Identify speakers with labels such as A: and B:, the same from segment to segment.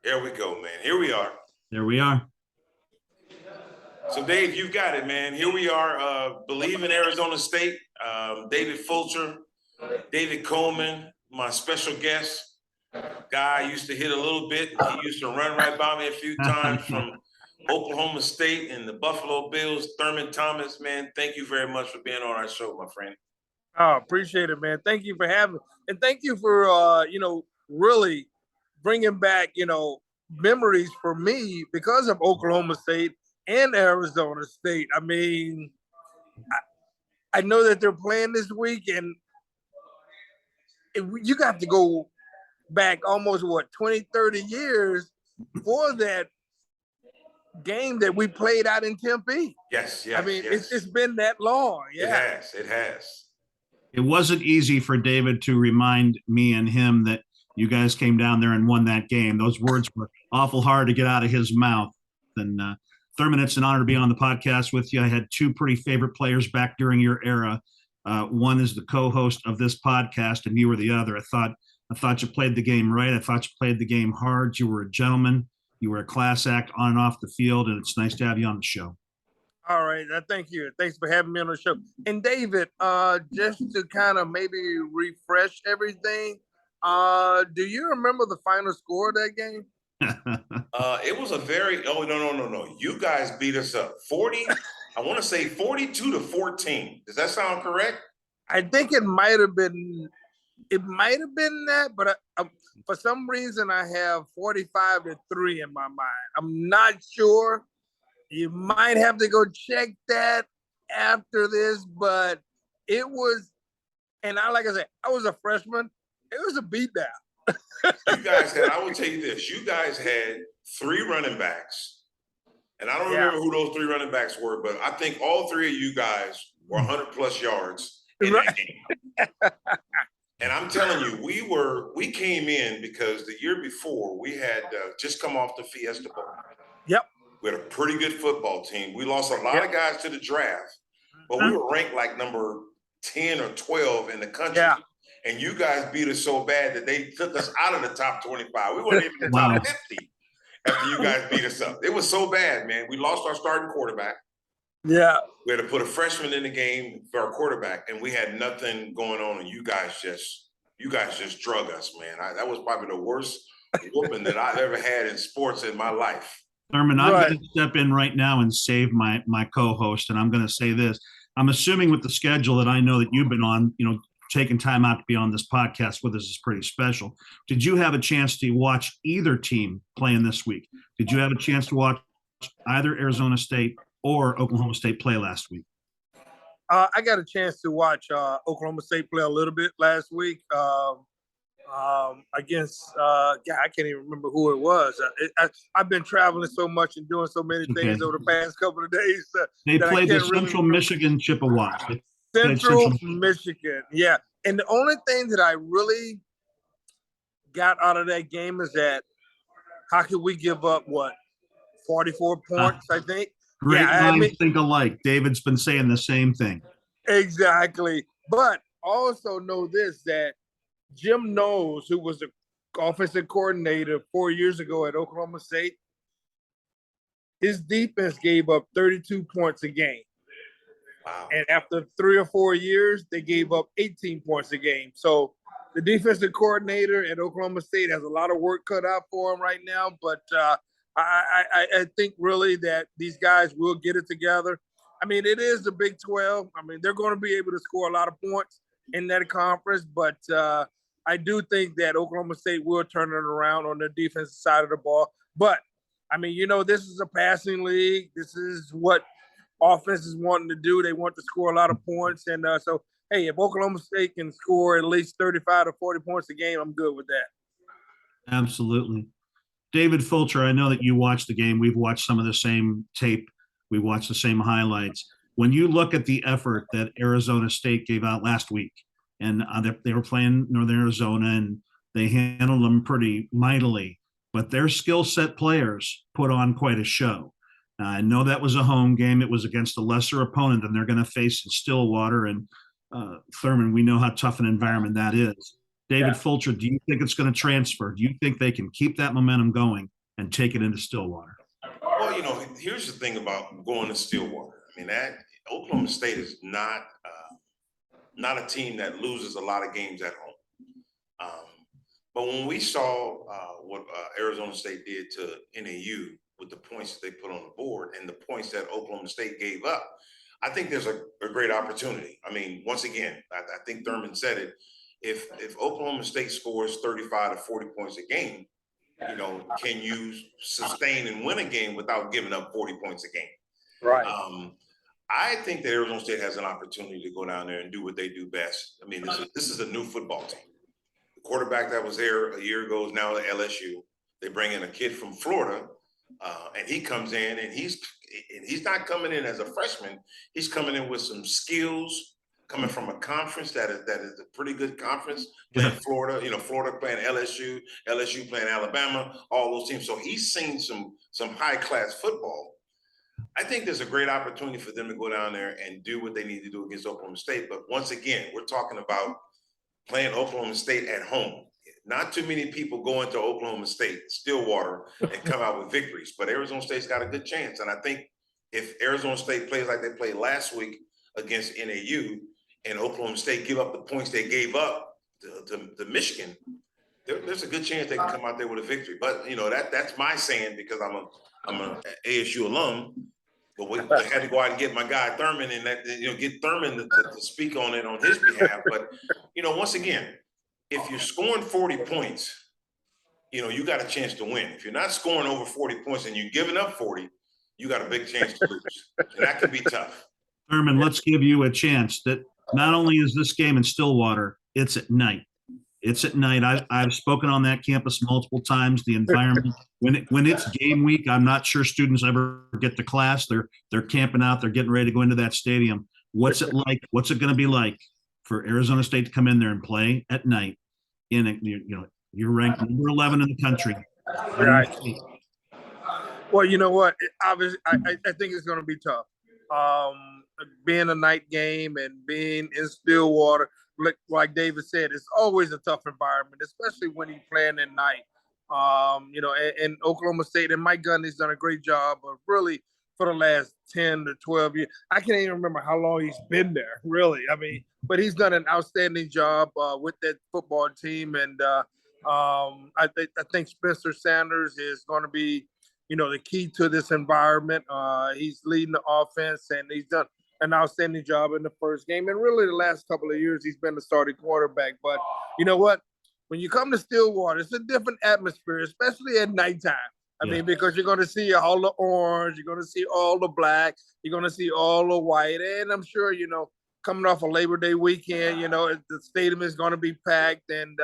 A: There we go, man. Here we are.
B: There we are.
A: So, Dave, you got it, man. Here we are. Believe in Arizona State. David Fulcher, David Coleman, my special guest. Guy used to hit a little bit. He used to run right by me a few times from Oklahoma State and the Buffalo Bills. Thurman Thomas, man, thank you very much for being on our show, my friend.
C: Oh, appreciate it, man. Thank you for having me. And thank you for, really bringing back, memories for me because of Oklahoma State and Arizona State. I mean, I know that they're playing this week, and you got to go back almost, 20, 30 years for that game that we played out in Tempe.
A: Yes.
C: I mean, it's been that long. Yeah.
A: It has.
B: It wasn't easy for David to remind me and him that you guys came down there and won that game. Those words were awful hard to get out of his mouth. And Thurman, it's an honor to be on the podcast with you. I had two pretty favorite players back during your era. One is the co-host of this podcast, and you were the other. I thought you played the game right. I thought you played the game hard. You were a gentleman. You were a class act on and off the field, and it's nice to have you on the show.
C: All right. Thank you. Thanks for having me on the show. And David, just to kind of maybe refresh everything, do you remember the final score of that game?
A: It was a very no. You guys beat us up 40. I want to say 42-14. Does that sound correct?
C: I think it might have been that, but for some reason I have 45-3 in my mind. I'm not sure. You might have to go check that after this, but it was, and like I said, I was a freshman. It was a beatdown.
A: I will tell you this, you guys had 3 running backs. And I don't remember who those 3 running backs were, but I think all 3 of you guys were 100+ yards in that game. And I'm telling you, we came in because the year before we had just come off the Fiesta Bowl.
C: Yep.
A: We had a pretty good football team. We lost a lot of guys to the draft, but we were ranked like number 10 or 12 in the country. Yeah. And you guys beat us so bad that they took us out of the top 25. We weren't even in the top 50 after you guys beat us up. It was so bad, man. We lost our starting quarterback.
C: Yeah.
A: We had to put a freshman in the game for our quarterback, and we had nothing going on, and you guys just drug us, man. That was probably the worst whooping that I've ever had in sports in my life.
B: Thurman, I'm going to step in right now and save my co-host, and I'm going to say this. I'm assuming with the schedule that I know that you've been on, taking time out to be on this podcast with us is pretty special. Did you have a chance to watch either team playing this week? Did you have a chance to watch either Arizona State or Oklahoma State play last week?
C: I got a chance to watch Oklahoma State play a little bit last week against, I can't even remember who it was. I've been traveling so much and doing so many things over the past couple of days.
B: They played the Central Michigan Chippewas.
C: Central Michigan, yeah. And the only thing that I really got out of that game is that how could we give up, 44 points, I think?
B: Great minds think alike. David's been saying the same thing.
C: Exactly. But also know this, that Jim Knowles, who was the offensive coordinator 4 years ago at Oklahoma State, his defense gave up 32 points a game.
A: Wow.
C: And after 3 or 4 years, they gave up 18 points a game. So the defensive coordinator at Oklahoma State has a lot of work cut out for him right now. But I think really that these guys will get it together. I mean, it is the Big 12. I mean, they're going to be able to score a lot of points in that conference. But I do think that Oklahoma State will turn it around on the defensive side of the ball. But, I mean, this is a passing league. This is what offense is wanting to do. They want to score a lot of points. And so, hey, if Oklahoma State can score at least 35 to 40 points a game, I'm good with that.
B: Absolutely. David Fulcher, I know that you watched the game. We've watched some of the same tape. We watched the same highlights. When you look at the effort that Arizona State gave out last week, and they were playing Northern Arizona, and they handled them pretty mightily, but their skill set players put on quite a show. I know that was a home game. It was against a lesser opponent than they're going to face in Stillwater. And Thurman, we know how tough an environment that is. David Fulcher, do you think it's going to transfer? Do you think they can keep that momentum going and take it into Stillwater?
A: Well, here's the thing about going to Stillwater. I mean, that Oklahoma State is not a team that loses a lot of games at home. But when we saw what Arizona State did to NAU with the points that they put on the board and the points that Oklahoma State gave up, I think there's a great opportunity. I mean, once again, I think Thurman said it. If Oklahoma State scores 35 to 40 points a game, can you sustain and win a game without giving up 40 points a game?
C: Right.
A: I think that Arizona State has an opportunity to go down there and do what they do best. I mean, this is a new football team. The quarterback that was there a year ago is now at LSU. They bring in a kid from Florida, and he comes in, and he's not coming in as a freshman. He's coming in with some skills, coming from a conference that is a pretty good conference, playing Florida, Florida playing LSU, LSU playing Alabama, all those teams. So he's seen some high-class football. I think there's a great opportunity for them to go down there and do what they need to do against Oklahoma State. But once again, we're talking about playing Oklahoma State at home. Not too many people go into Oklahoma State, Stillwater, and come out with victories. But Arizona State's got a good chance. And I think if Arizona State plays like they played last week against NAU and Oklahoma State give up the points they gave up to Michigan, there's a good chance they can come out there with a victory. But, that's my saying because I'm an ASU alum. But we had to go out and get my guy Thurman and get Thurman to speak on it on his behalf. But, once again, if you're scoring 40 points, you got a chance to win. If you're not scoring over 40 points and you're giving up 40, you got a big chance to lose. And that can be tough.
B: Thurman, let's give you a chance that not only is this game in Stillwater, it's at night. It's at night. I've spoken on that campus multiple times. The environment, when it's game week, I'm not sure students ever get to class. They're camping out. They're getting ready to go into that stadium. What's it like? What's it going to be like for Arizona State to come in there and play at night? You're ranked number 11 in the country.
C: Right. Well, you know what? Obviously, I think it's going to be tough. Being a night game and being in Stillwater, like David said, it's always a tough environment, especially when you're playing at night. And Oklahoma State and Mike Gundy's done a great job of really for the last 10 to 12 years. I can't even remember how long he's been there, really. I mean, but he's done an outstanding job with that football team. And I think Spencer Sanders is going to be, the key to this environment. He's leading the offense, and he's done an outstanding job in the first game. And really the last couple of years, he's been the starting quarterback. But you know what? When you come to Stillwater, it's a different atmosphere, especially at nighttime. I mean, because you're going to see all the orange, you're going to see all the black, you're going to see all the white. And I'm sure, coming off a Labor Day weekend, the stadium is going to be packed. And,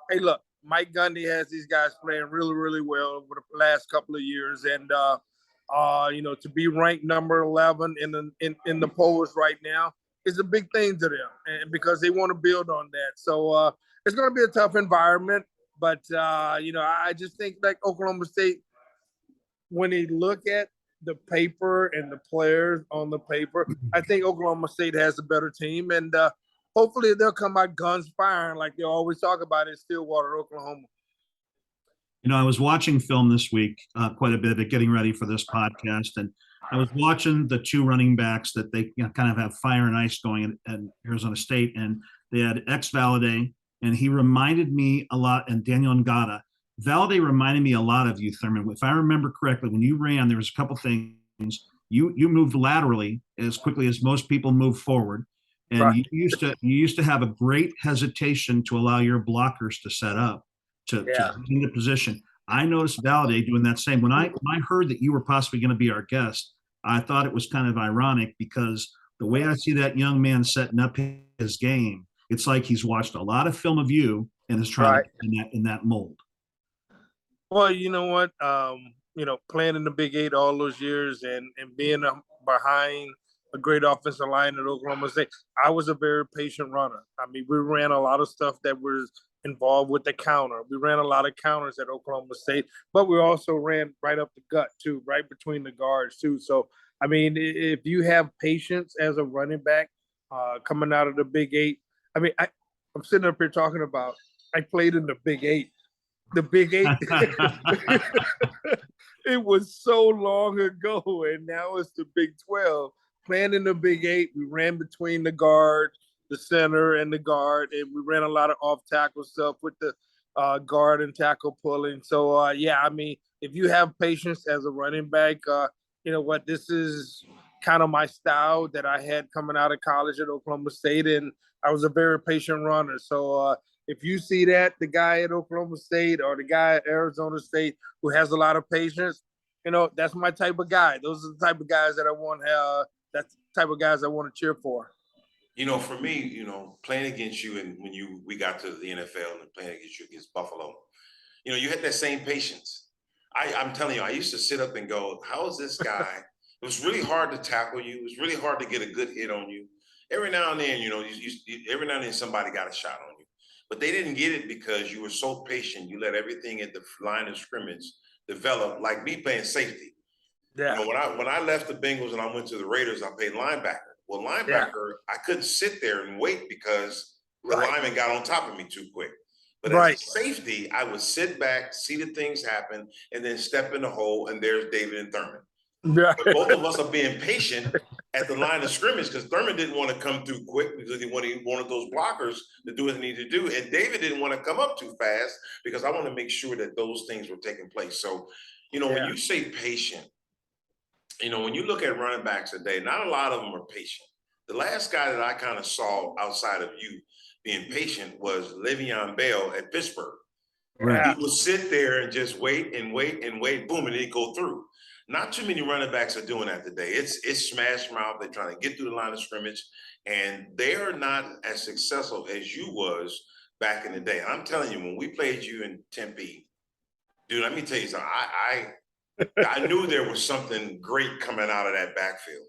C: hey, look, Mike Gundy has these guys playing really, really well over the last couple of years. And, to be ranked number 11 in the polls right now is a big thing to them, and because they want to build on that. So it's going to be a tough environment. But, I just think like Oklahoma State, when they look at the paper and the players on the paper, I think Oklahoma State has a better team. And hopefully they'll come out guns firing like they always talk about in Stillwater, Oklahoma.
B: I was watching film this week, quite a bit of it, getting ready for this podcast. And I was watching the two running backs that they kind of have fire and ice going at Arizona State. And they had Valade, and he reminded me a lot, and Daniel Ngata. Valade reminded me a lot of you, Thurman. If I remember correctly, when you ran, there was a couple things. You moved laterally as quickly as most people move forward. And right. you used to have a great hesitation to allow your blockers to set up. To in the position. I noticed Valade doing that same. When I heard that you were possibly going to be our guest, I thought it was kind of ironic because the way I see that young man setting up his game, it's like he's watched a lot of film of you and is trying to get in that mold.
C: Well, you know what? Playing in the Big 8 all those years and being behind a great offensive line at Oklahoma State, I was a very patient runner. I mean, we ran a lot of stuff that was involved with the counter. We ran a lot of counters at Oklahoma State, but we also ran right up the gut too, right between the guards too. So, I mean, if you have patience as a running back coming out of the Big 8, I mean, I'm sitting up here talking about I played in the Big Eight. The Big Eight. It was so long ago, and now it's the Big 12. Playing in the Big Eight, we ran between the guard, the center, and the guard, and we ran a lot of off tackle stuff with the guard and tackle pulling. So yeah, I mean, if you have patience as a running back, you know what, this is kind of my style that I had coming out of college at Oklahoma State, and I was a very patient runner. So if you see that, the guy at Oklahoma State or the guy at Arizona State who has a lot of patience, you know, that's my type of guy. Those are the type of guys that I want. That's the type of guys I want to cheer for.
A: You know, for me, you know, playing against you and when we got to the NFL and playing against you against Buffalo, you know, you had that same patience. I'm telling you, I used to sit up and go, how is this guy? It was really hard to tackle you. It was really hard to get a good hit on you. Every now and then, you know, every now and then somebody got a shot on you. But they didn't get it because you were so patient. You let everything at the line of scrimmage develop, like me playing safety.
C: Yeah.
A: You know, when I left the Bengals and I went to the Raiders, I played linebacker. Well, linebacker, I couldn't sit there and wait because the lineman got on top of me too quick. But as a safety, I would sit back, see the things happen, and then step in the hole, and there's David and Thurman. But both of us are being patient at the line of scrimmage because Thurman didn't want to come through quick because he wanted those blockers to do what they needed to do. And David didn't want to come up too fast because I want to make sure that those things were taking place. So, you know, when you say patient, you know, when you look at running backs today, not a lot of them are patient. The last guy that I kind of saw outside of you being patient was Le'Veon Bell at Pittsburgh.
B: Right.
A: He would sit there and just wait and wait and wait, boom, and he'd go through. Not too many running backs are doing that today. It's smash mouth. They're trying to get through the line of scrimmage, and they are not as successful as you was back in the day. I'm telling you, when we played you in Tempe, dude, let me tell you something. I knew there was something great coming out of that backfield.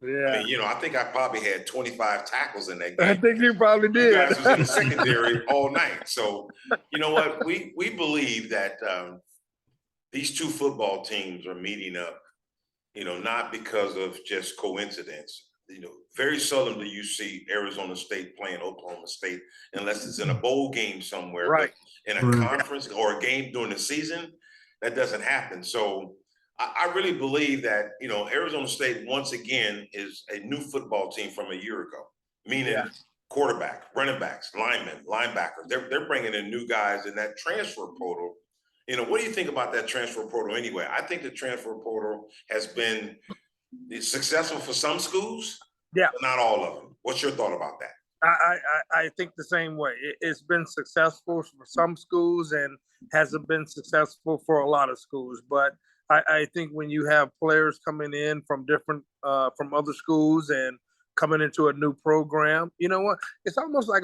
C: Yeah.
A: I mean, you know, I think I probably had 25 tackles in that game.
C: I think you probably did.
A: You guys was in the secondary all night. So, you know what? We believe that these two football teams are meeting up, you know, not because of just coincidence. You know, very seldom do you see Arizona State playing Oklahoma State unless it's in a bowl game somewhere.
C: Right.
A: But in a conference or a game during the season, that doesn't happen. So I really believe that, you know, Arizona State once again is a new football team from a year ago, meaning quarterback, running backs, linemen, linebackers. They're bringing in new guys in that transfer portal. You know, what do you think about that transfer portal anyway? I think the transfer portal has been successful for some schools, but not all of them. What's your thought about that?
C: I think the same way. It's been successful for some schools and hasn't been successful for a lot of schools. But I think when you have players coming in from different from other schools and coming into a new program, you know what? It's almost like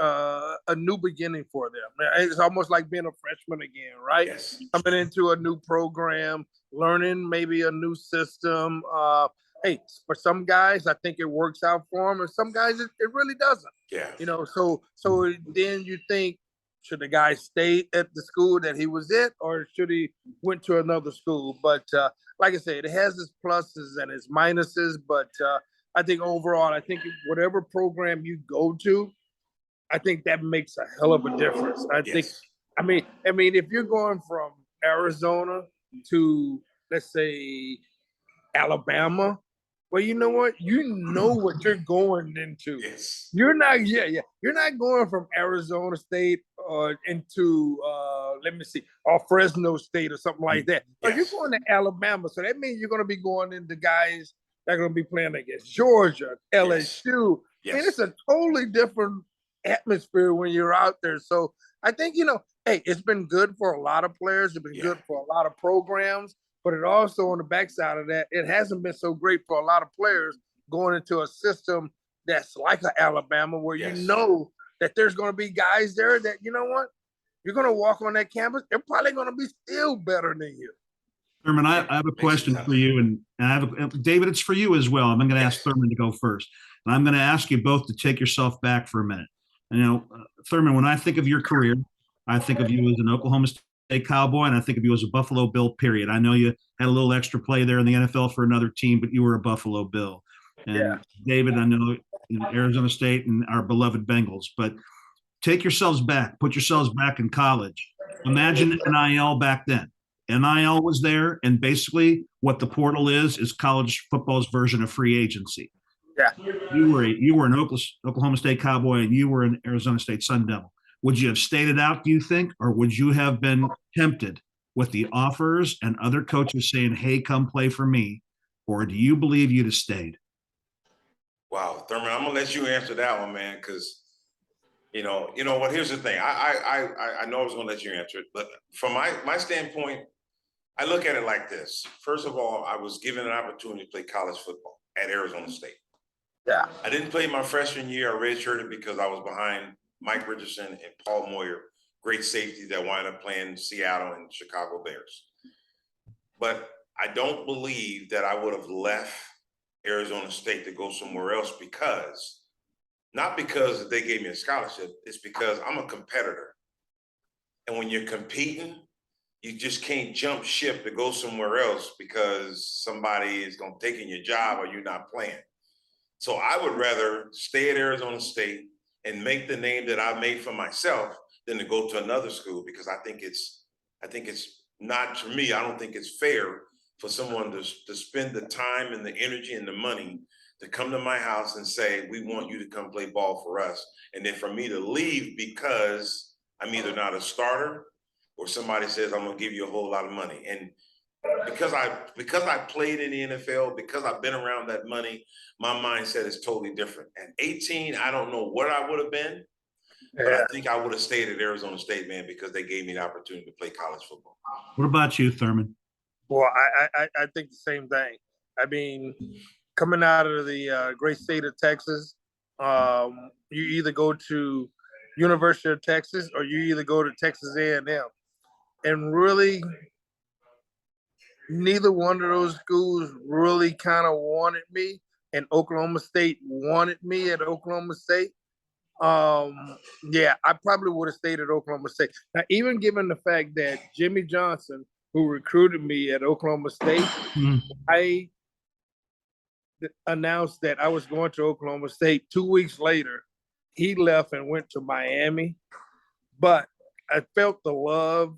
C: a new beginning for them. It's almost like being a freshman again, right?
A: Yes.
C: Coming into a new program, learning maybe a new system. Hey, for some guys, I think it works out for them, and some guys it really doesn't.
A: Yeah.
C: You know, so then you think, should the guy stay at the school that he was at, or should he went to another school? But like I said, it has its pluses and its minuses. But I think overall, I think whatever program you go to, I think that makes a hell of a difference. I think, I mean, if you're going from Arizona to, let's say, Alabama, well, you know what? You know what you're going into.
A: Yes.
C: You're not, you're not going from Arizona State into, let me see, or Fresno State or something like that. But you're going to Alabama, so that means you're going to be going into guys that are going to be playing against Georgia, LSU.
A: Yes.
C: And it's a totally different atmosphere when you're out there. So I think, you know, hey, it's been good for a lot of players. It's been good for a lot of programs. But it also, on the backside of that, it hasn't been so great for a lot of players going into a system that's like an Alabama, where you know that there's going to be guys there that, you know what, you're going to walk on that campus, they're probably going to be still better than you.
B: Thurman, I have a question for you, and I have David, it's for you as well. I'm going to ask Thurman to go first, and I'm going to ask you both to take yourself back for a minute. And, you know, Thurman, when I think of your career, I think of you as an Oklahoma State Cowboy, and I think of you as a Buffalo Bill, period. I know you had a little extra play there in the NFL for another team, but you were a Buffalo Bill. And David, I know, you know, Arizona State and our beloved Bengals. But take yourselves back, put yourselves back in college. Imagine NIL back then. NIL was there, and basically what the portal is college football's version of free agency.
C: Yeah.
B: You were an Oklahoma State Cowboy, and you were an Arizona State Sun Devil. Would you have stayed it out, do you think, or would you have been tempted with the offers and other coaches saying, "Hey, come play for me," or do you believe you'd have stayed?
A: Wow, Thurman, I'm gonna let you answer that one, man, because you know what. Here's the thing. I know I was gonna let you answer it, but from my standpoint, I look at it like this. First of all, I was given an opportunity to play college football at Arizona State.
C: Yeah.
A: I didn't play my freshman year. I redshirted because I was behind Mike Richardson and Paul Moyer, great safeties that wind up playing Seattle and Chicago Bears. But I don't believe that I would have left Arizona State to go somewhere else not because they gave me a scholarship, it's because I'm a competitor. And when you're competing, you just can't jump ship to go somewhere else because somebody is going to take in your job or you're not playing. So I would rather stay at Arizona State and make the name that I made for myself than to go to another school, because I think it's not, to me, I don't think it's fair for someone to spend the time and the energy and the money to come to my house and say, we want you to come play ball for us. And then for me to leave because I'm either not a starter or somebody says, I'm gonna give you a whole lot of money. And because I played in the NFL, because I've been around that money, my mindset is totally different. At 18, I don't know what I would have been, but I think I would have stayed at Arizona State, man, because they gave me the opportunity to play college football.
B: What about you, Thurman?
C: Well, I think the same thing. I mean, coming out of the great state of Texas, you either go to University of Texas or you either go to Texas A&M. And really, neither one of those schools really kind of wanted me, and Oklahoma State wanted me at Oklahoma State. Yeah, I probably would have stayed at Oklahoma State. Now, even given the fact that Jimmy Johnson, who recruited me at Oklahoma State, I announced that I was going to Oklahoma State. 2 weeks later, he left and went to Miami. But I felt the love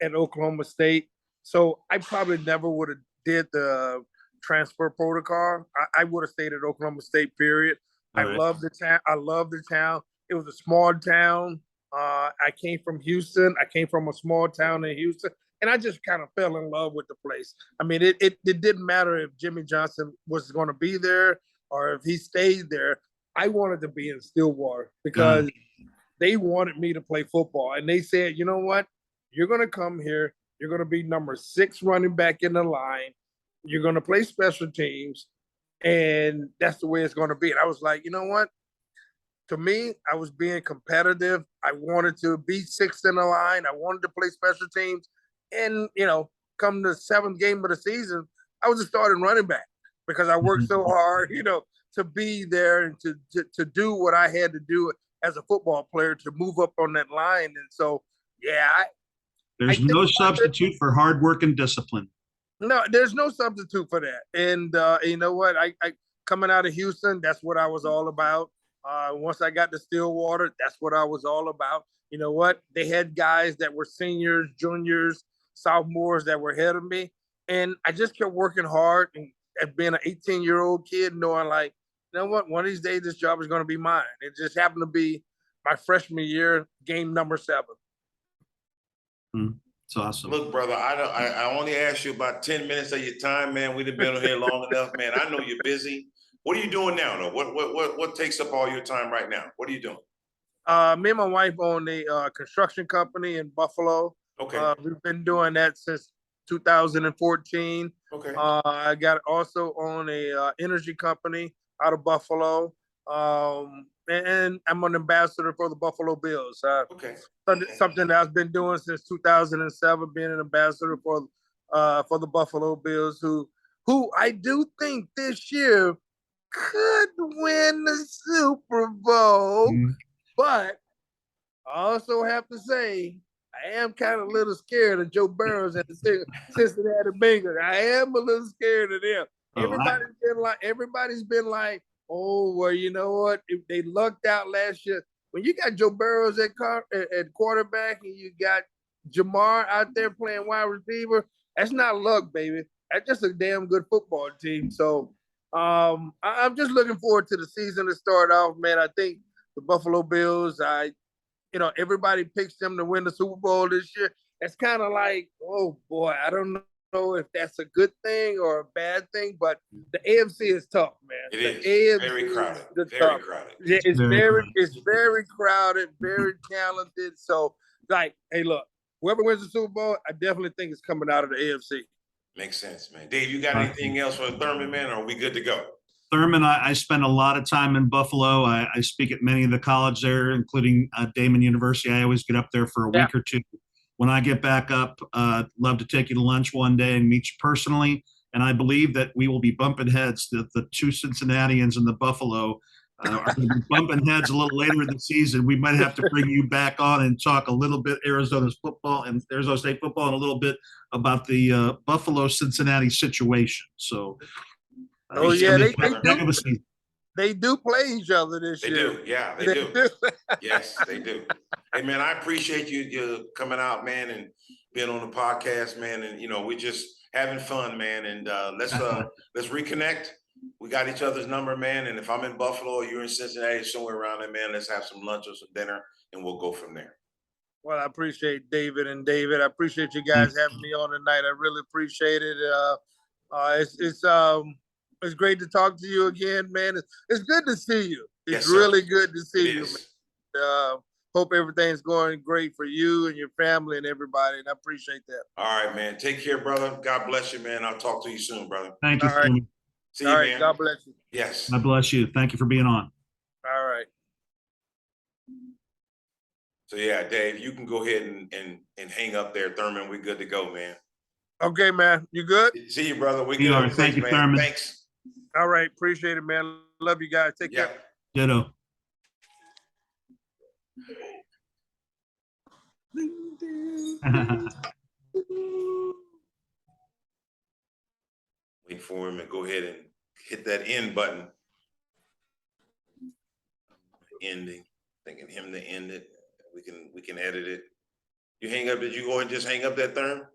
C: at Oklahoma State, so I probably never would have did the transfer protocol. I would have stayed at Oklahoma State, period. I love the town. I love the town. It was a small town. I came from Houston. I came from a small town in Houston, and I just kind of fell in love with the place. I mean, it didn't matter if Jimmy Johnson was going to be there or if he stayed there. I wanted to be in Stillwater because they wanted me to play football, and they said, you know what? You're going to come here. You're going to be number 6 running back in the line. You're going to play special teams, and that's the way it's going to be. And I was like, you know what? To me, I was being competitive. I wanted to be 6th in the line. I wanted to play special teams. And, come the 7th game of the season, I was a starting running back because I worked so hard, to be there and to do what I had to do as a football player to move up on that line. And so, yeah.
B: There's no substitute for hard work and discipline.
C: No, there's no substitute for that. And you know what? I coming out of Houston, that's what I was all about. Once I got to Stillwater, that's what I was all about. You know what? They had guys that were seniors, juniors, sophomores that were ahead of me. And I just kept working hard and being an 18-year-old kid, knowing like, you know what? One of these days, this job is going to be mine. It just happened to be my freshman year, game number 7.
B: It's awesome.
A: Look, brother, I only asked you about 10 minutes of your time, man. We've been on here long enough, man. I know you're busy. What are you doing now, though? What takes up all your time right now? What are you doing?
C: Me and my wife own a construction company in Buffalo.
A: Okay.
C: We've been doing that since 2014.
A: Okay.
C: I got also own a energy company out of Buffalo. And I'm an ambassador for the Buffalo Bills.
A: Okay.
C: Something that I've been doing since 2007, being an ambassador for the Buffalo Bills, who I do think this year could win the Super Bowl. But I also have to say, I am kind of a little scared of Joe Burrows and the Cincinnati Bengals. I am a little scared of them. Everybody's been like, oh, well, you know what? If they lucked out last year, when you got Joe Burrows at quarterback and you got Jamar out there playing wide receiver, that's not luck, baby. That's just a damn good football team. So I'm just looking forward to the season to start off, man. I think the Buffalo Bills, everybody picks them to win the Super Bowl this year. That's kind of like, oh boy, I don't know if that's a good thing or a bad thing, but the AFC is tough, man.
A: It
C: The
A: is
C: AFC
A: very crowded.
C: is
A: Very
C: tough.
A: crowded.
C: Yeah,
B: Very
C: it's very crowded, very talented. So, like, hey, look, whoever wins the Super Bowl, I definitely think it's coming out of the AFC.
A: Makes sense, man. Dave, you got anything else for Thurman, man, or are we good to go?
B: Thurman, I spent a lot of time in Buffalo. I speak at many of the college there, including Damon University. I always get up there for a week or two. When I get back up, love to take you to lunch one day and meet you personally. And I believe that we will be bumping heads. The two Cincinnatians and the Buffalo are going to be bumping heads a little later in the season. We might have to bring you back on and talk a little bit Arizona's football and Arizona State football and a little bit about the Buffalo-Cincinnati situation. So,
C: they do play each other this year.
A: They do, yeah, they do. Yes, they do. Hey, man, I appreciate you coming out, man, and being on the podcast, man. And we're just having fun, man. And let's reconnect. We got each other's number, man. And if I'm in Buffalo, or you're in Cincinnati, somewhere around there, man, let's have some lunch or some dinner, and we'll go from there.
C: Well, I appreciate David and David. I appreciate you guys having me on tonight. I really appreciate it. It's great to talk to you again, man. It's good to see you. It's really good to see you, man. Hope everything's going great for you and your family and everybody, and I appreciate that.
A: All right, man. Take care, brother. God bless you, man. I'll talk to you soon, brother.
B: Thank you.
C: All right.
A: See you, man.
C: God bless you.
A: Yes.
B: God bless you. Thank you for being on.
C: All right.
A: So yeah, Dave, you can go ahead and hang up there, Thurman. We're good to go, man.
C: Okay, man. You good?
A: See you, brother. We good.
B: Thank you,
A: man.
B: Thurman.
A: Thanks.
C: All right. Appreciate it, man. Love you guys. Take care.
B: Ditto.
A: Wait for him and go ahead and hit that end button. Ending. Thinking him to end it. We can edit it. You hang up. Did you go and just hang up that Thurman?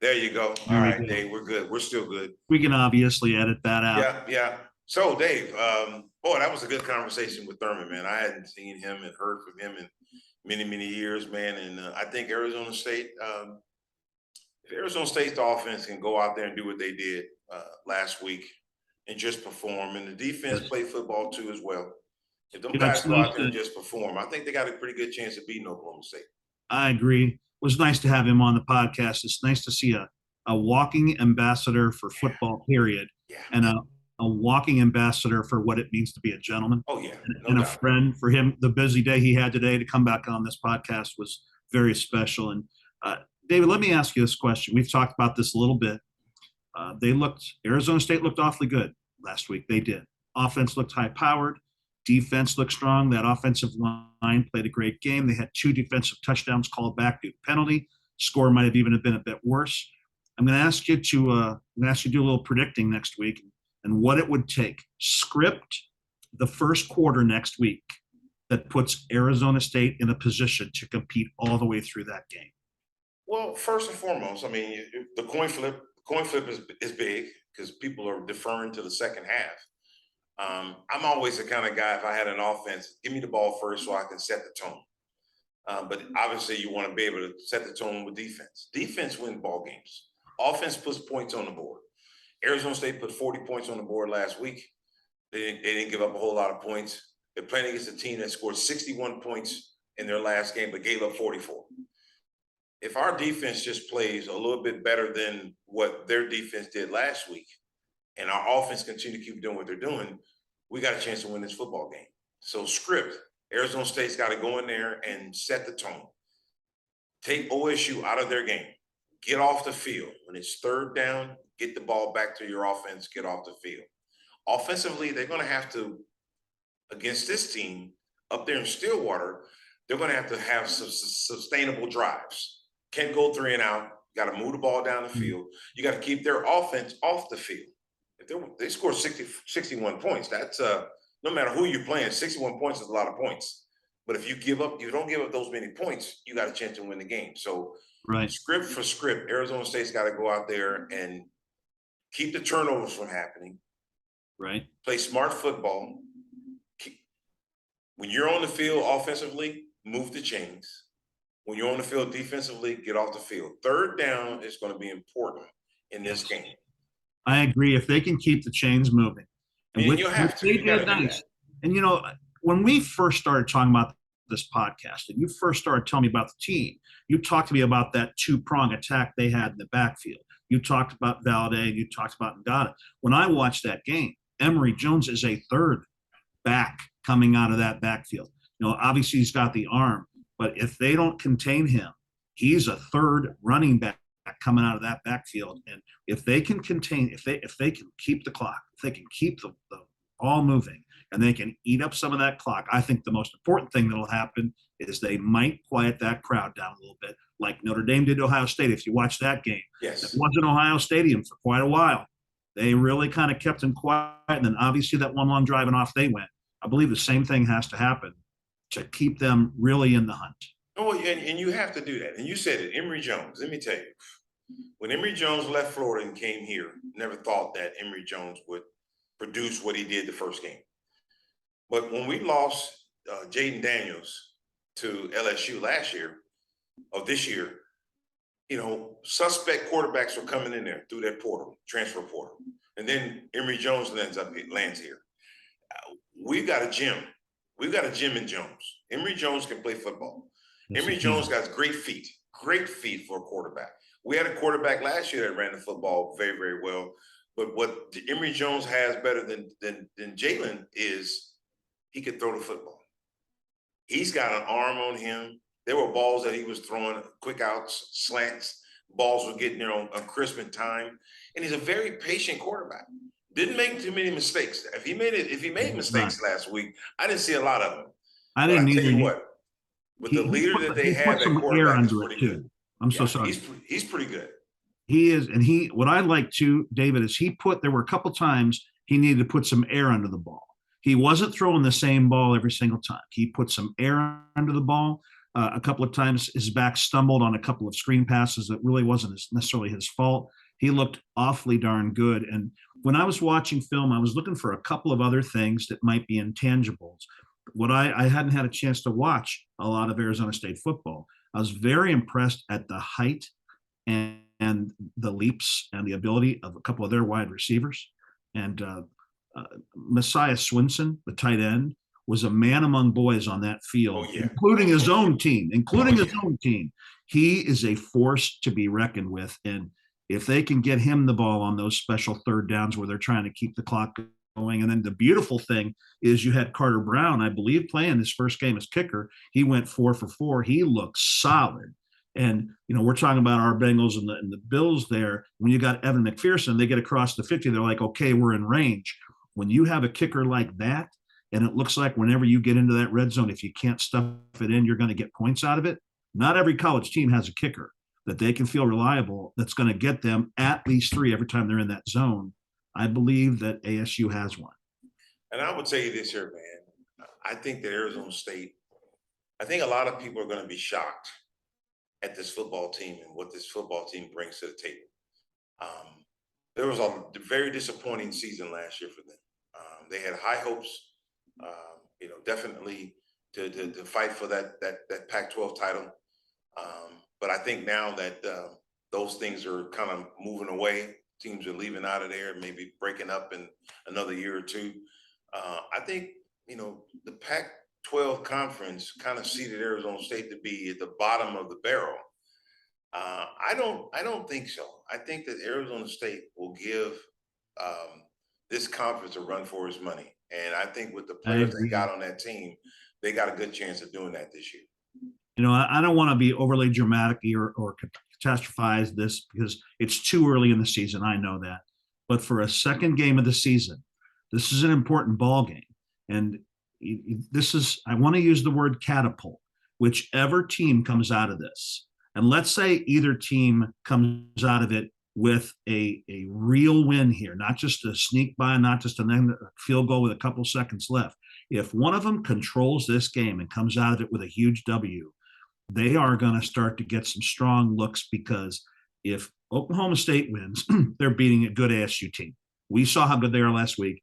A: There you go. All right, Dave. We're good. We're still good.
B: We can obviously edit that out.
A: Yeah. So, Dave, boy, that was a good conversation with Thurman, man. I hadn't seen him and heard from him in many years, man. And I think Arizona State, if Arizona State's offense can go out there and do what they did last week and just perform, and the defense play football too as well. If them guys go out there and just perform, I think they got a pretty good chance of beating Oklahoma State.
B: I agree. It was nice to have him on the podcast. It's nice to see a walking ambassador for football, period, and a walking ambassador for what it means to be a gentleman.
A: Oh, yeah.
B: And a friend for him. The busy day he had today to come back on this podcast was very special. And David, let me ask you this question. We've talked about this a little bit. Arizona State looked awfully good last week. They did. Offense looked high-powered. Defense looked strong. That offensive line played a great game. They had 2 defensive touchdowns called back due to penalty. Score might have even been a bit worse. I'm going to ask you to do a little predicting next week and what it would take. Script the first quarter next week that puts Arizona State in a position to compete all the way through that game.
A: Well, first and foremost, I mean, the coin flip is big because people are deferring to the second half. I'm always the kind of guy, if I had an offense, give me the ball first so I can set the tone. But obviously you want to be able to set the tone with defense. Defense wins ball games. Offense puts points on the board. Arizona State put 40 points on the board last week. They didn't give up a whole lot of points. They're playing against a team that scored 61 points in their last game, but gave up 44. If our defense just plays a little bit better than what their defense did last week, and our offense continue to keep doing what they're doing, we got a chance to win this football game. So script, Arizona State's got to go in there and set the tone. Take OSU out of their game. Get off the field. When it's third down, get the ball back to your offense, get off the field. Offensively, they're going to have to, against this team up there in Stillwater, they're going to have some sustainable drives. Can't go 3 and out. Got to move the ball down the field. You got to keep their offense off the field. If they score 61 points, that's no matter who you're playing, 61 points is a lot of points. But if you don't give up those many points, you got a chance to win the game. So
B: Right.
A: script for script, Arizona State's got to go out there and keep the turnovers from happening,
B: Right.
A: play smart football. When you're on the field offensively, move the chains. When you're on the field defensively, get off the field. Third down is going to be important in this game.
B: I agree. If they can keep the chains moving,
A: And you have to. You got to do that.
B: And when we first started talking about this podcast, and you first started telling me about the team, you talked to me about that two-prong attack they had in the backfield. You talked about Valadez. You talked about Ngata. When I watched that game, Emory Jones is a third back coming out of that backfield. Obviously he's got the arm, but if they don't contain him, he's a third running back coming out of that backfield. And if they can contain, if they can keep the clock, if they can keep the ball moving, and they can eat up some of that clock, I think the most important thing that'll happen is they might quiet that crowd down a little bit, like Notre Dame did to Ohio State. If you watch that game,
A: yes,
B: it wasn't Ohio Stadium for quite a while. They really kind of kept them quiet, and then obviously that one long drive and off they went. I believe the same thing has to happen to keep them really in the hunt.
A: Oh, and you have to do that. And you said it, Emory Jones. Let me tell you, when Emory Jones left Florida and came here, never thought that Emory Jones would produce what he did the first game. But when we lost Jaden Daniels to LSU this year, suspect quarterbacks were coming in there through that portal, transfer portal. And then Emory Jones lands here. We've got a gem. We've got a gem in Jones. Emory Jones can play football.
B: Yes,
A: Emory Jones got great feet for a quarterback. We had a quarterback last year that ran the football very, very well. But what Emory Jones has better than Jalen is he could throw the football. He's got an arm on him. There were balls that he was throwing, quick outs, slants. Balls were getting there on crisp in time. And he's a very patient quarterback. Didn't make too many mistakes. If he made mistakes last week, I didn't see a lot of them.
B: I didn't
A: tell you
B: either.
A: what, with the leader that they have at quarterback is pretty good.
B: I'm so sorry.
A: He's pretty good.
B: He is, and what I like too, David, is there were a couple times he needed to put some air under the ball. He wasn't throwing the same ball every single time. He put some air under the ball. A couple of times his back stumbled on a couple of screen passes that really wasn't necessarily his fault. He looked awfully darn good. And when I was watching film, I was looking for a couple of other things that might be intangibles. I hadn't had a chance to watch a lot of Arizona State football. I was very impressed at the height and the leaps and the ability of a couple of their wide receivers. And Messiah Swinson, the tight end, was a man among boys on that field, including his own team. He is a force to be reckoned with. And if they can get him the ball on those special third downs where they're trying to keep the clock going. And then the beautiful thing is you had Carter Brown, I believe, playing his first game as kicker. He went 4 for 4. He looked solid. And, we're talking about our Bengals and the Bills there. When you got Evan McPherson, they get across the 50. They're like, okay, we're in range. When you have a kicker like that, and it looks like whenever you get into that red zone, if you can't stuff it in, you're going to get points out of it. Not every college team has a kicker that they can feel reliable that's going to get them at least 3 every time they're in that zone. I believe that ASU has one.
A: And I would tell you this here, man. I think that Arizona State, I think a lot of people are going to be shocked at this football team and what this football team brings to the table. There was a very disappointing season last year for them. They had high hopes, definitely to fight for that Pac-12 title. But I think now that those things are kind of moving away, teams are leaving out of there, maybe breaking up in another year or two. I think, the Pac-12 conference kind of seeded Arizona State to be at the bottom of the barrel. I don't think so. I think that Arizona State will give this conference a run for its money. And I think with the players they got on that team, they got a good chance of doing that this year.
B: I don't want to be overly dramatic or catastrophize this because it's too early in the season. I know that. But for a second game of the season, this is an important ball game. And I want to use the word catapult, whichever team comes out of this. And let's say either team comes out of it with a real win here, not just a sneak by, not just a field goal with a couple seconds left. If one of them controls this game and comes out of it with a huge W, they are going to start to get some strong looks, because if Oklahoma State wins, they're beating a good ASU team. We saw how good they are last week.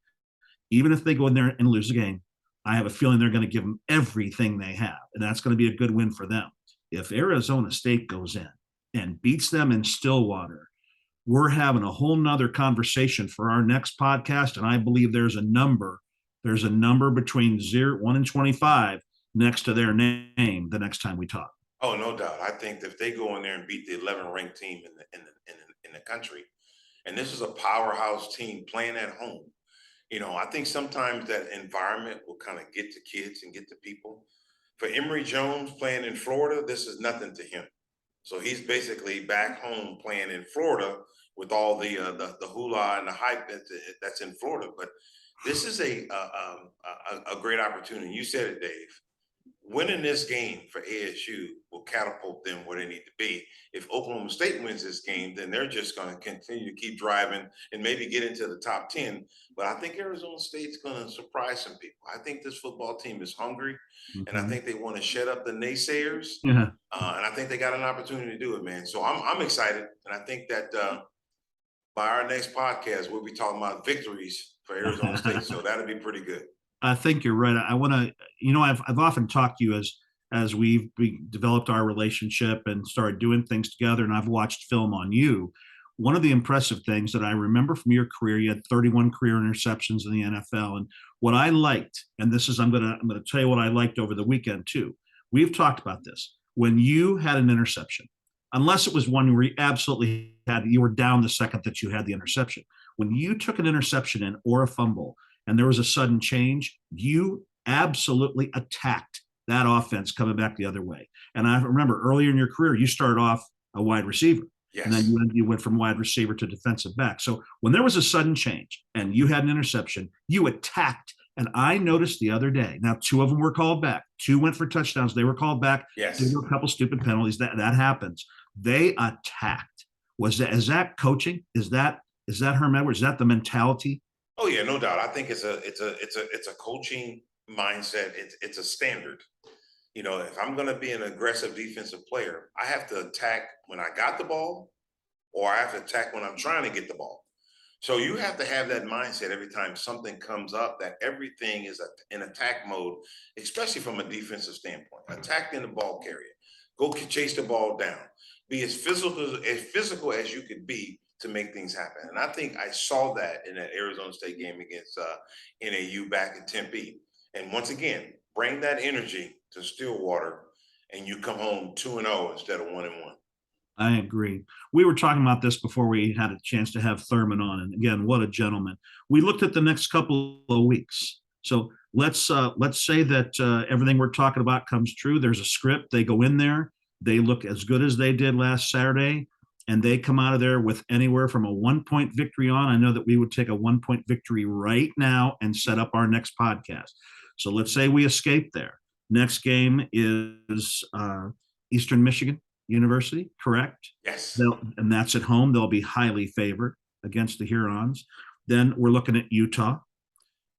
B: Even if they go in there and lose the game, I have a feeling they're going to give them everything they have, and that's going to be a good win for them. If Arizona State goes in and beats them in Stillwater, we're having a whole nother conversation for our next podcast. And I believe there's a number between 1 and 25 next to their name the next time we talk.
A: Oh, no doubt. I think if they go in there and beat the 11th ranked team in the country, and this is a powerhouse team playing at home, I think sometimes that environment will kind of get to kids and get to people. For Emory Jones playing in Florida, this is nothing to him. So he's basically back home playing in Florida with all the hula and the hype that's in Florida. But this is a great opportunity. You said it, Dave. Winning this game for ASU will catapult them where they need to be. If Oklahoma State wins this game, then they're just going to continue to keep driving and maybe get into the top 10. But I think Arizona State's going to surprise some people. I think this football team is hungry, and I think they want to shut up the naysayers.
B: Yeah.
A: And I think they got an opportunity to do it, man. So I'm excited, and I think that by our next podcast, we'll be talking about victories for Arizona State. So that'll be pretty good.
B: I think you're right. I want to, I've often talked to you as we developed our relationship and started doing things together, and I've watched film on you. One of the impressive things that I remember from your career, you had 31 career interceptions in the NFL. And what I liked, and this is, I'm going to tell you what I liked over the weekend too. We've talked about this. When you had an interception, unless it was one where you absolutely you were down the second that you had the interception. When you took an interception in or a fumble, and there was a sudden change, you absolutely attacked that offense coming back the other way. And I remember earlier in your career, you started off a wide receiver.
A: Yes.
B: And then you went from wide receiver to defensive back. So when there was a sudden change and you had an interception, you attacked. And I noticed the other day, now 2 of them were called back. 2 went for touchdowns. They were called back.
A: Yes.
B: There were a couple stupid penalties. That happens. They attacked. Is that coaching? Is that Herm Edwards? Is that the mentality?
A: Oh yeah, no doubt. I think it's a coaching mindset. It's a standard. If I'm going to be an aggressive defensive player, I have to attack when I got the ball, or I have to attack when I'm trying to get the ball. So you have to have that mindset every time something comes up, that everything is in attack mode, especially from a defensive standpoint. Attack in the ball carrier, go chase the ball down, be as physical as you could be to make things happen. And I think I saw that in that Arizona State game against NAU back in Tempe. And once again, bring that energy to Stillwater, and you come home 2-0 instead of 1-1.
B: I agree. We were talking about this before we had a chance to have Thurman on. And again, what a gentleman. We looked at the next couple of weeks. So let's say that everything we're talking about comes true. There's a script. They go in there. They look as good as they did last Saturday, and they come out of there with anywhere from a 1-point victory on. I know that we would take a 1-point victory right now and set up our next podcast. So let's say we escape there. Next game is Eastern Michigan University, correct?
A: Yes.
B: And that's at home. They'll be highly favored against the Hurons. Then we're looking at Utah.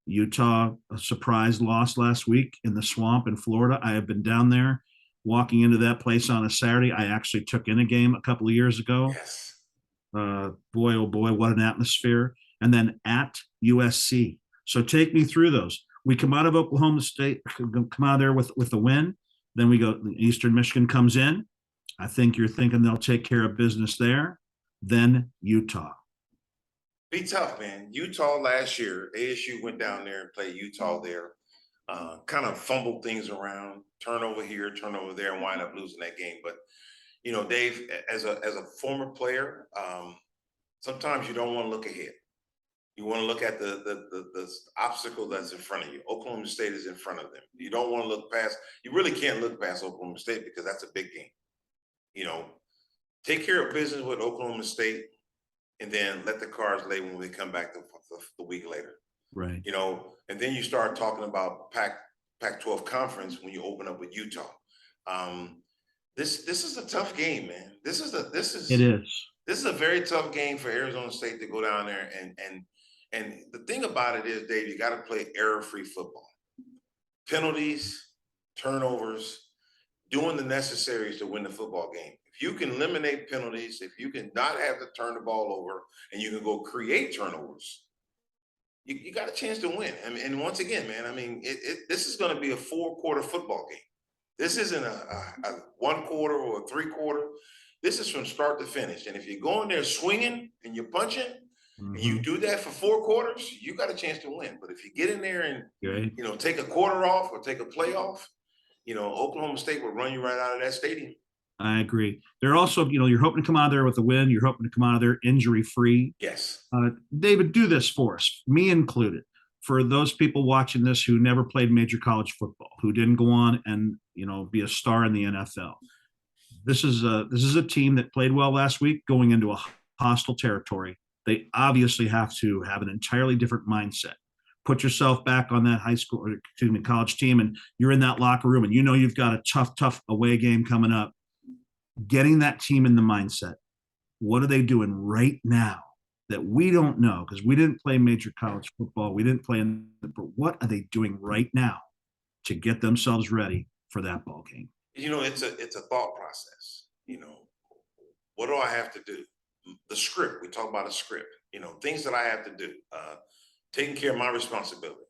B: Utah, a surprise loss last week in the swamp in Florida. I have been down there walking into that place on a Saturday. I actually took in a game a couple of years ago.
A: Yes.
B: Boy, oh boy, what an atmosphere. And then at USC. So take me through those. We come out of Oklahoma State, come out of there with a win. Then we go, Eastern Michigan comes in. I think you're thinking they'll take care of business there. Then Utah.
A: Be tough, man. Utah last year, ASU went down there and played Utah there. Kind of fumbled things around, turnover here, turnover there, and wind up losing that game. But Dave, as a former player, sometimes you don't want to look ahead. You want to look at the obstacle that's in front of you. Oklahoma State is in front of them. You don't want to look past. You really can't look past Oklahoma State, because that's a big game. Take care of business with Oklahoma State, and then let the cards lay when we come back the week later.
B: Right.
A: And then you start talking about Pac-12 conference when you open up with Utah. This is a tough game, man. It is. This is a very tough game for Arizona State to go down there and the thing about it is, Dave, you got to play error-free football. penalties, turnovers, doing the necessaries to win the football game. If you can eliminate penalties, if you can not have to turn the ball over and you can go create turnovers, you got a chance to win. I mean, and once again, man, I mean, this is going to be a 4-quarter football game. This isn't a 1 quarter or a 3-quarter. This is from start to finish. And if you go in there swinging and you're punching, and you do that for 4 quarters, you got a chance to win. But if you get in there and take a quarter off or take a play off, Oklahoma State will run you right out of that stadium.
B: I agree. They're also, you're hoping to come out of there with a win. You're hoping to come out of there injury-free.
A: Yes.
B: David, do this for us, me included, for those people watching this who never played major college football, who didn't go on and, be a star in the NFL. This is a team that played well last week going into a hostile territory. They obviously have to have an entirely different mindset. Put yourself back on that college team, and you're in that locker room and you've got a tough away game coming up. Getting that team in the mindset. What are they doing right now that we don't know? Because we didn't play major college football. We didn't play but what are they doing right now to get themselves ready for that ball game?
A: It's a thought process. What do I have to do? The script. We talk about a script. Things that I have to do. Taking care of my responsibility.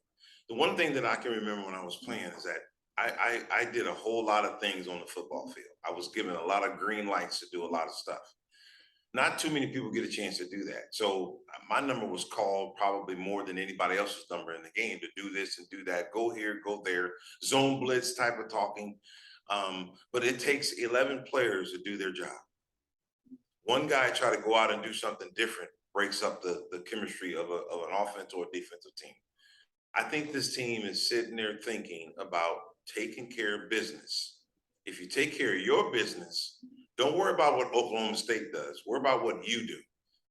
A: The one thing that I can remember when I was playing is that I did a whole lot of things on the football field. I was given a lot of green lights to do a lot of stuff. Not too many people get a chance to do that. So my number was called probably more than anybody else's number in the game to do this and do that. Go here, go there, zone blitz type of talking. But it takes 11 players to do their job. One guy try to go out and do something different, breaks up the chemistry of an offense or a defensive team. I think this team is sitting there thinking about taking care of business. If you take care of your business, don't worry about what Oklahoma State does. Worry about what you do.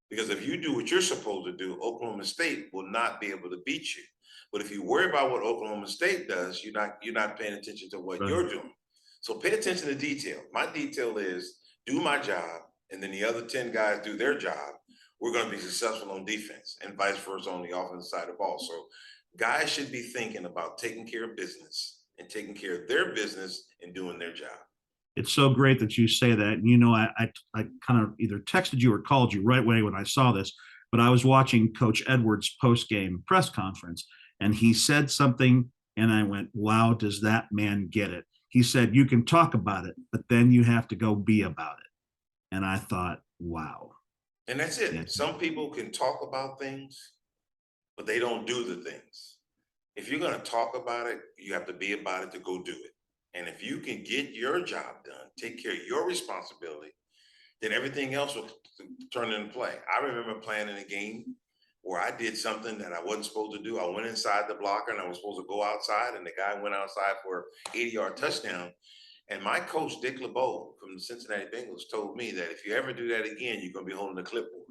A: Because if you do what you're supposed to do, Oklahoma State will not be able to beat you. But if you worry about what Oklahoma State does, you're not paying attention to what you're doing. So pay attention to detail. My detail is do my job, and then the other 10 guys do their job. We're going to be successful on defense and vice versa on the offensive side of the ball. So guys should be thinking about taking care of business and taking care of their business and doing their job. It's
B: so great that you say that. And, I kind of either texted you or called you right away when I saw this, but I was watching Coach Edwards' post-game press conference, and he said something, and I went, wow, does that man get it? He said, you can talk about it, but then you have to go be about it. And I thought, wow.
A: And that's it. Yeah. Some people can talk about things, but they don't do the things. If you're going to talk about it, you have to be about it to go do it. And if you can get your job done, take care of your responsibility, then everything else will turn into play. I remember playing in a game where I did something that I wasn't supposed to do. I went inside the blocker and I was supposed to go outside, and the guy went outside for an 80-yard touchdown. And my coach, Dick LeBeau from the Cincinnati Bengals, told me that if you ever do that again, you're going to be holding the clipboard.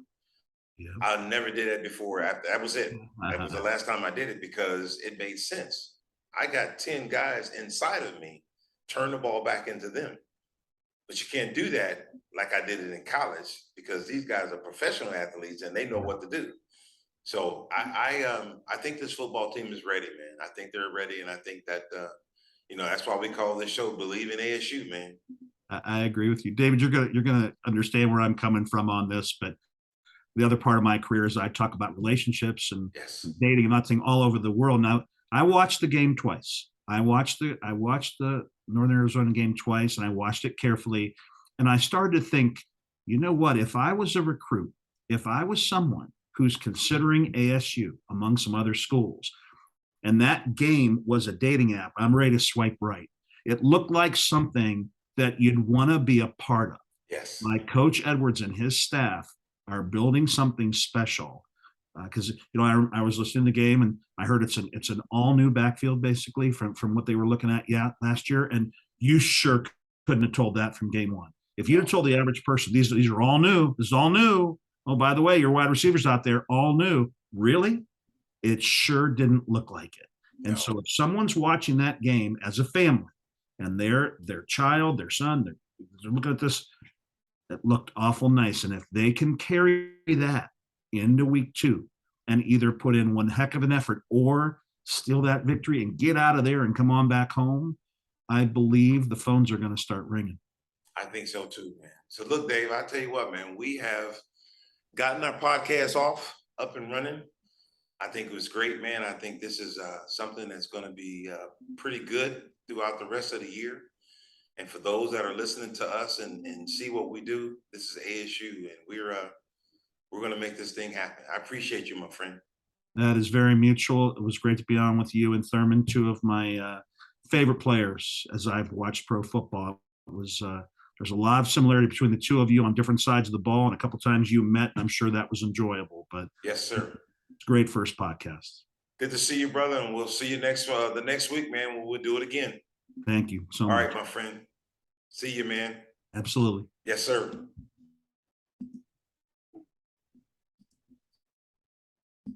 A: Yeah. I never did that before. That was it. That was the last time I did it because it made sense. I got 10 guys inside of me, turn the ball back into them. But you can't do that like I did it in college because these guys are professional athletes and they know what to do. So I think this football team is ready, man. I think they're ready, and I think that that's why we call this show "Believe in ASU," man.
B: I agree with you, David. You're gonna understand where I'm coming from on this, but the other part of my career is I talk about relationships and dating and that thing all over the world. Now, I watched the game twice. I watched the Northern Arizona game twice, and I watched it carefully. And I started to think, you know what? If I was a recruit, if I was someone who's considering ASU among some other schools, and that game was a dating app, I'm ready to swipe right. It looked like something that you'd want to be a part of.
A: Yes.
B: Like Coach Edwards and his staff are building something special. Because I was listening to the game and I heard it's an all new backfield basically from what they were looking at last year, and you sure couldn't have told that from game one. If you'd have told the average person these are all new, this is all new. Oh, by the way, your wide receivers out there all new. Really? It sure didn't look like it. No. And so if someone's watching that game as a family and their child, their son, they're looking at this, it looked awful nice. And if they can carry that into week 2 and either put in one heck of an effort or steal that victory and get out of there and come on back home, I believe the phones are going to start ringing.
A: I think so too, man. So look, Dave, I tell you what, man, we have gotten our podcast up and running. I think it was great, man. I think this is something that's going to be pretty good throughout the rest of the year. And for those that are listening to us and see what we do, this is ASU, and we're going to make this thing happen. I appreciate you, my friend.
B: That is very mutual. It was great to be on with you and Thurman, two of my favorite players as I've watched pro football. It was there's a lot of similarity between the two of you on different sides of the ball, and a couple times you met, and I'm sure that was enjoyable. But
A: yes, sir.
B: It's a great first podcast.
A: Good to see you, brother, and we'll see you the next week, man, when we'll do it again.
B: Thank you so
A: much.
B: much.
A: All right, my friend. See you, man.
B: Absolutely.
A: Yes, sir.